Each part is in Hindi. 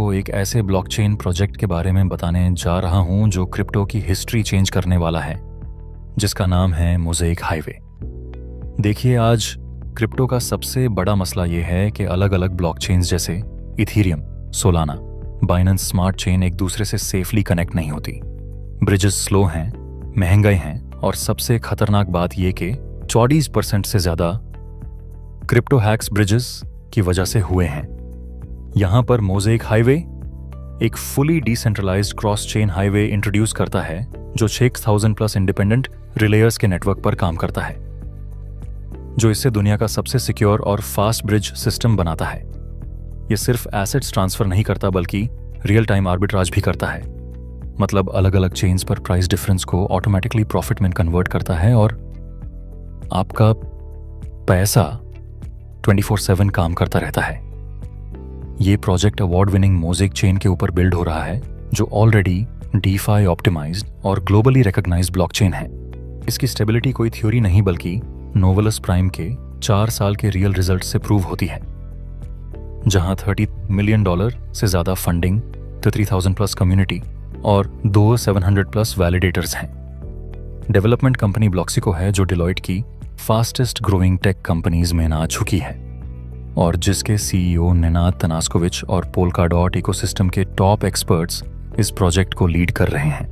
को एक ऐसे ब्लॉकचेन प्रोजेक्ट के बारे में बताने जा रहा हूं जो क्रिप्टो की हिस्ट्री चेंज करने वाला है, जिसका नाम है मोज़ेक हाईवे। देखिए, आज क्रिप्टो का सबसे बड़ा मसला ये है कि अलग अलग ब्लॉकचेन्स जैसे Ethereum, Solana, Binance smart chain एक दूसरे से सेफली कनेक्ट नहीं होती। ब्रिजेस स्लो हैं, महंगे हैं और सबसे खतरनाक बात यह कि 40% से ज़्यादा क्रिप्टो हैक्स ब्रिजेस की वजह से हुए हैं। यहां पर मोज़ेक हाईवे एक fully decentralised cross chain highway introduce करता है जो 6000 प्लस इंडिपेंडेंट रिलेयर्स के नेटवर्क पर काम करता है, जो इससे दुनिया का सबसे सिक्योर और फास्ट ब्रिज सिस्टम बनाता है। यह सिर्फ एसेट्स ट्रांसफर नहीं करता बल्कि रियल टाइम आर्बिट्राज भी करता है, मतलब अलग अलग चेन्स पर प्राइस डिफरेंस को ऑटोमेटिकली प्रॉफिट में कन्वर्ट करता है और आपका पैसा 24/7 काम करता रहता है। ये project award winning mosaic chain के ऊपर बिल्ड हो रहा है, जो ऑलरेडी डीफाई ऑप्टिमाइज्ड और ग्लोबली रिकॉग्नाइज्ड ब्लॉकचेन है। इसकी स्टेबिलिटी कोई थ्योरी नहीं बल्कि नोवलस प्राइम के 4 साल के रियल रिजल्ट से प्रूव होती है, जहां $30 मिलियन से ज्यादा फंडिंग, 3000 प्लस कम्युनिटी और 700 प्लस वैलिडेटर्स हैं। डेवलपमेंट कंपनी ब्लॉक्सिको है, जो डिलॉयट की फास्टेस्ट ग्रोइंग टेक कंपनीज में आ चुकी है और जिसके सीईओ नेनाद तनास्कोविच और पोल्काडॉट इकोसिस्टम के टॉप एक्सपर्ट्स इस प्रोजेक्ट को लीड कर रहे हैं।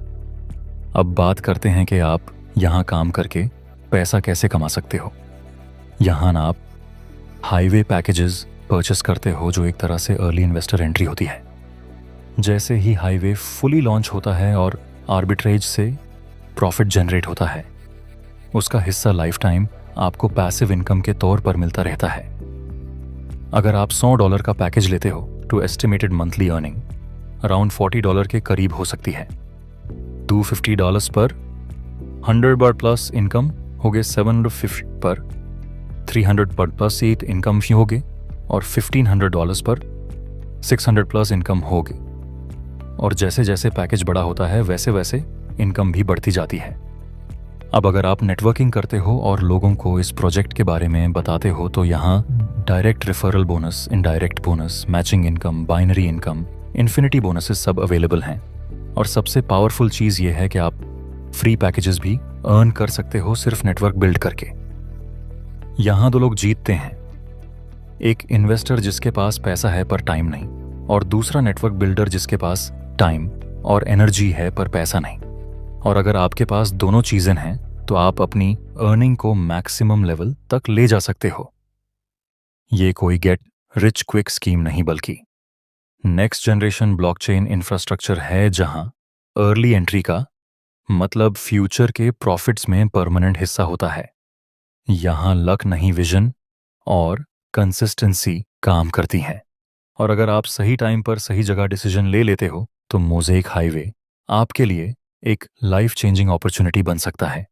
अब बात करते हैं कि आप यहां काम करके पैसा कैसे कमा सकते हो। यहां आप हाईवे पैकेजेस परचेस करते हो, जो एक तरह से अर्ली इन्वेस्टर एंट्री होती है। जैसे ही हाईवे फुली लॉन्च होता है और आर्बिट्रेज से प्रॉफिट जनरेट होता है, उसका हिस्सा लाइफ टाइम आपको पैसिव इनकम के तौर पर मिलता रहता है। अगर आप $100 का पैकेज लेते हो तो एस्टिमेटेड मंथली अर्निंग अराउंड $40 के करीब हो सकती है। $250 पर 100 बार प्लस इनकम हो गए, 750 पर 300 पर प्लस ईट इनकम हो गए और $1500 पर 600 प्लस इनकम हो गए। और जैसे जैसे पैकेज बड़ा होता है वैसे वैसे इनकम भी बढ़ती जाती है। अब अगर आप नेटवर्किंग करते हो और लोगों को इस प्रोजेक्ट के बारे में बताते हो तो यहाँ direct referral bonus, indirect bonus, matching income, binary income, infinity bonuses सब अवेलेबल हैं। और सबसे पावरफुल चीज़ ये है कि आप फ्री पैकेजेस भी अर्न कर सकते हो सिर्फ नेटवर्क बिल्ड करके। यहाँ 2 लोग जीतते हैं, एक इन्वेस्टर जिसके पास पैसा है पर टाइम नहीं, और दूसरा नेटवर्क बिल्डर जिसके पास टाइम और एनर्जी है पर पैसा नहीं। और अगर आपके पास दोनों चीजें हैं तो आप अपनी अर्निंग को मैक्सिमम लेवल तक ले जा सकते हो। ये कोई गेट रिच क्विक स्कीम नहीं बल्कि नेक्स्ट जनरेशन ब्लॉकचेन इंफ्रास्ट्रक्चर है, जहां अर्ली एंट्री का मतलब फ्यूचर के प्रॉफिट्स में परमानेंट हिस्सा होता है। यहां लक नहीं, विजन और कंसिस्टेंसी काम करती हैं। और अगर आप सही टाइम पर सही जगह डिसीजन ले लेते हो तो मोज़ेक हाईवे आपके लिए एक लाइफ चेंजिंग अपॉर्चुनिटी बन सकता है।